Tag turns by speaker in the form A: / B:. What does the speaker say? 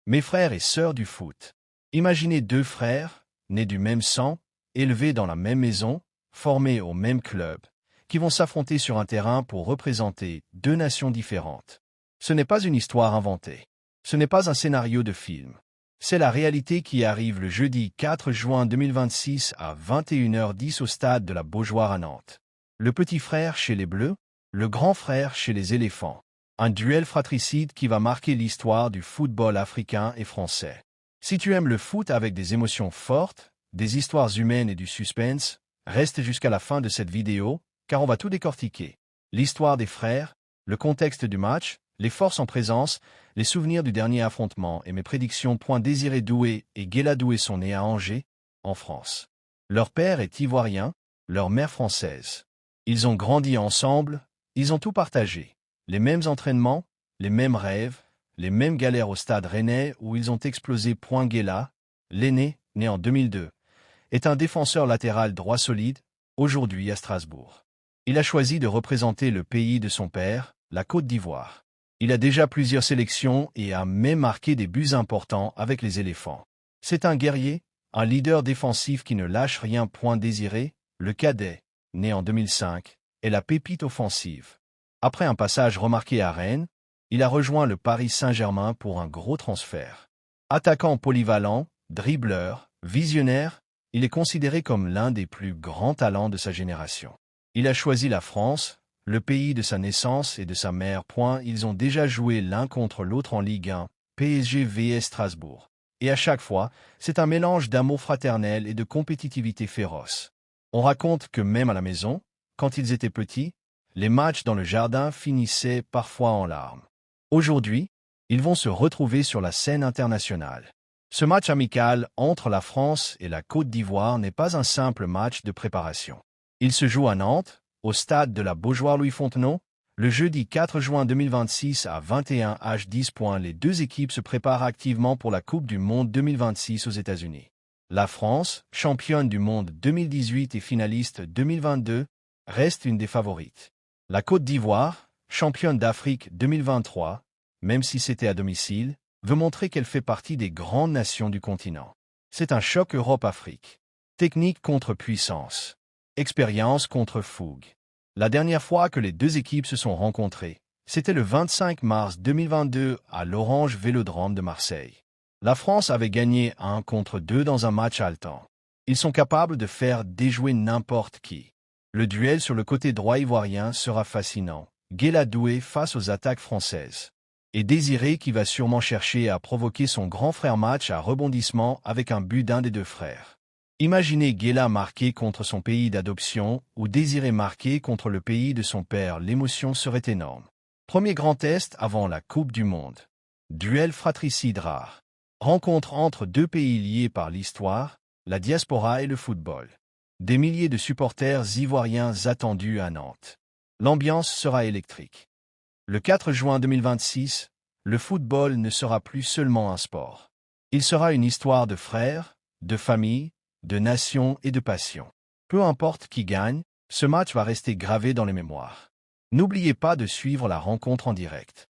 A: Mes frères et sœurs du foot. Imaginez deux frères, nés du même sang, élevés dans la même maison, formés au même club, qui vont s'affronter sur un terrain pour représenter deux nations différentes. Ce n'est pas une histoire inventée. Ce n'est pas un scénario de film. C'est la réalité qui arrive le jeudi 4 juin 2026 à 21h10 au stade de la Beaujoire à Nantes. Le petit frère chez les Bleus, le grand frère chez les éléphants. Un duel fratricide qui va marquer l'histoire du football africain et français. Si tu aimes le foot avec des émotions fortes, des histoires humaines et du suspense, reste jusqu'à la fin de cette vidéo, car on va tout décortiquer. L'histoire des frères, le contexte du match, les forces en présence, les souvenirs du dernier affrontement et mes prédictions. Désiré Doué et Guéla Doué sont nés à Angers, en France. Leur père est ivoirien, leur mère française. Ils ont grandi ensemble, ils ont tout partagé. Les mêmes entraînements, les mêmes rêves, les mêmes galères au stade rennais où ils ont explosé. Guéla, l'aîné, né en 2002, est un défenseur latéral droit solide, aujourd'hui à Strasbourg. Il a choisi de représenter le pays de son père, la Côte d'Ivoire. Il a déjà plusieurs sélections et a même marqué des buts importants avec les éléphants. C'est un guerrier, un leader défensif qui ne lâche rien. Désiré, le cadet, né en 2005, est la pépite offensive. Après un passage remarqué à Rennes, il a rejoint le Paris Saint-Germain pour un gros transfert. Attaquant polyvalent, dribbleur, visionnaire, il est considéré comme l'un des plus grands talents de sa génération. Il a choisi la France, le pays de sa naissance et de sa mère. Ils ont déjà joué l'un contre l'autre en Ligue 1, PSG vs Strasbourg. Et à chaque fois, c'est un mélange d'amour fraternel et de compétitivité féroce. On raconte que même à la maison, quand ils étaient petits, les matchs dans le jardin finissaient parfois en larmes. Aujourd'hui, ils vont se retrouver sur la scène internationale. Ce match amical entre la France et la Côte d'Ivoire n'est pas un simple match de préparation. Il se joue à Nantes, au stade de la Beaujoire Louis Fontenot, le jeudi 4 juin 2026 à 21h10. Les deux équipes se préparent activement pour la Coupe du Monde 2026 aux États-Unis. La France, championne du monde 2018 et finaliste 2022, reste une des favorites. La Côte d'Ivoire, championne d'Afrique 2023, même si c'était à domicile, veut montrer qu'elle fait partie des grandes nations du continent. C'est un choc Europe-Afrique. Technique contre puissance. Expérience contre fougue. La dernière fois que les deux équipes se sont rencontrées, c'était le 25 mars 2022 à l'Orange Vélodrome de Marseille. La France avait gagné 1-2 dans un match haletant. Ils sont capables de faire déjouer n'importe qui. Le duel sur le côté droit ivoirien sera fascinant. Guéla Doué face aux attaques françaises. Et Désiré qui va sûrement chercher à provoquer son grand frère. Match à rebondissement avec un but d'un des deux frères. Imaginez Guéla marqué contre son pays d'adoption ou Désiré marqué contre le pays de son père. L'émotion serait énorme. Premier grand test avant la Coupe du Monde. Duel fratricide rare. Rencontre entre deux pays liés par l'histoire, la diaspora et le football. Des milliers de supporters ivoiriens attendus à Nantes. L'ambiance sera électrique. Le 4 juin 2026, le football ne sera plus seulement un sport. Il sera une histoire de frères, de famille, de nation et de passion. Peu importe qui gagne, ce match va rester gravé dans les mémoires. N'oubliez pas de suivre la rencontre en direct.